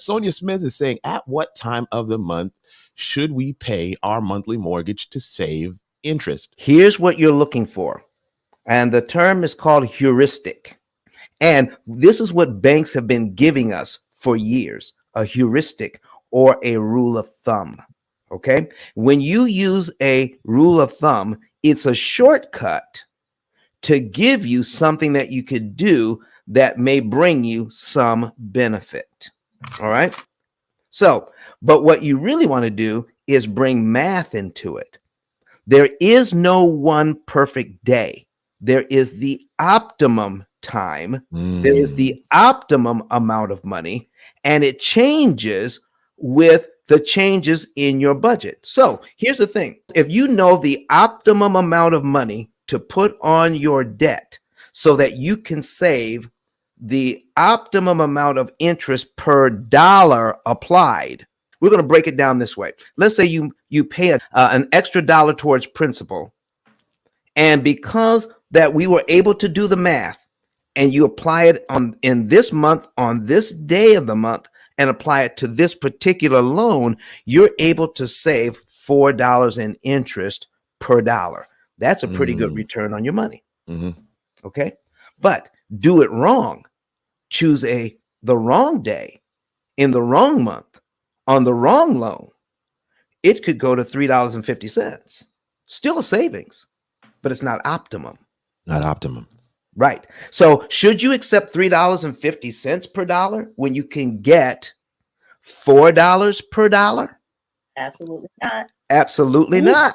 Sonia Smith is saying, at what time of the month should we pay our monthly mortgage to save interest? Here's what you're looking for. And the term is called heuristic. And this is what banks have been giving us for years, a heuristic or a rule of thumb. Okay. When you use a rule of thumb, it's a shortcut to give you something that you could do that may bring you some benefit. All right. So, but what you really want to do is bring math into it. There is no one perfect day. There is the optimum time. There is the optimum amount of money, and it changes with the changes in your budget. So here's the thing. If you know the optimum amount of money to put on your debt so that you can save the optimum amount of interest per dollar applied, we're going to break it down this way. Let's say you pay an extra dollar towards principal, and because that we were able to do the math, and you apply it in this month on this day of the month and apply it to this particular loan, you're able to save $4 in interest per dollar. That's a pretty good return on your money. Okay, but do it wrong. Choose the wrong day in the wrong month on the wrong loan. It could go to $3.50. Still a savings, but it's not optimum. Not optimum. Right. So should you accept $3.50 per dollar when you can get $4 per dollar? Absolutely not. Absolutely not.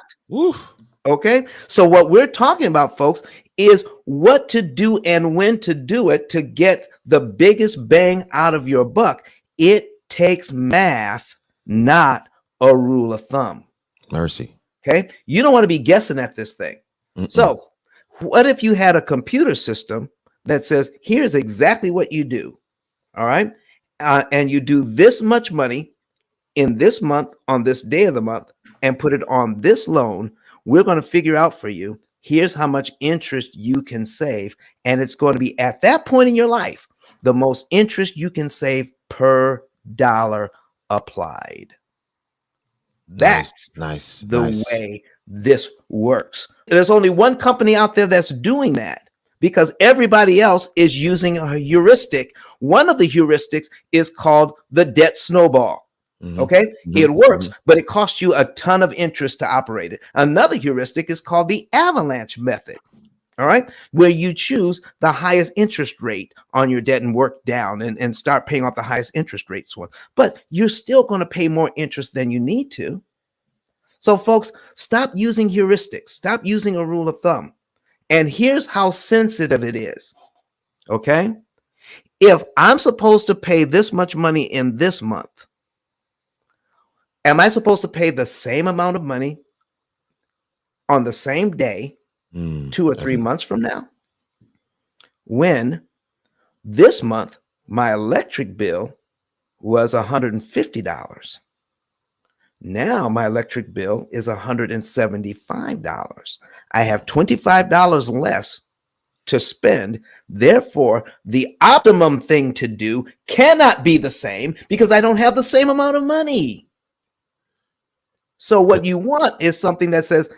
Okay. So what we're talking about, folks, is what to do and when to do it to get the biggest bang out of your buck. It takes math, not a rule of thumb. Mercy. Okay. You don't want to be guessing at this thing. So what if you had a computer system that says, here's exactly what you do. All right. And you do this much money in this month on this day of the month and put it on this loan. We're going to figure out for you, here's how much interest you can save. And it's going to be at that point in your life, the most interest you can save per dollar applied. That's the way this works. There's only one company out there that's doing that because everybody else is using a heuristic. One of the heuristics is called the debt snowball. Okay, it works, but it costs you a ton of interest to operate it. Another heuristic is called the avalanche method. All right, where you choose the highest interest rate on your debt and work down and start paying off the highest interest rates one. But you're still going to pay more interest than you need to. So folks, stop using heuristics. Stop using a rule of thumb. And here's how sensitive it is. Okay. If I'm supposed to pay this much money in this month, am I supposed to pay the same amount of money on the same day 2 or 3 months from now? When this month, my electric bill was $150. Now my electric bill is $175. I have $25 less to spend. Therefore, the optimum thing to do cannot be the same because I don't have the same amount of money. So what you want is something that says,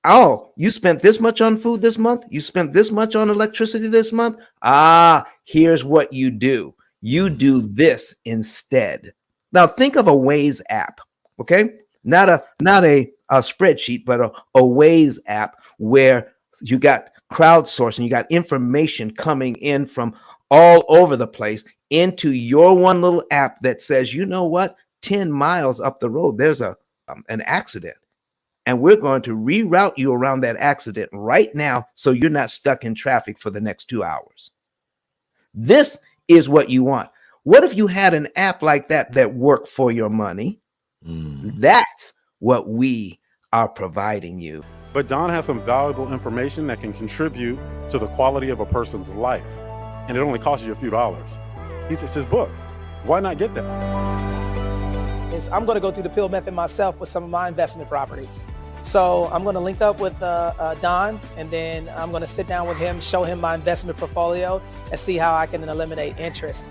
oh, you spent this much on food this month. You spent this much on electricity this month. Here's what you do. You do this instead. Now think of a Waze app. Okay, not a spreadsheet, but a Waze app where you got crowdsourcing, you got information coming in from all over the place into your one little app that says, you know what, 10 miles up the road, there's an accident. And we're going to reroute you around that accident right now so you're not stuck in traffic for the next 2 hours. This is what you want. What if you had an app like that worked for your money? That's what we are providing you. But Don has some valuable information that can contribute to the quality of a person's life. And it only costs you a few dollars. It's his book. Why not get that? I'm going to go through the P.I.L.L method myself with some of my investment properties. So I'm going to link up with Don, and then I'm going to sit down with him, show him my investment portfolio, and see how I can eliminate interest.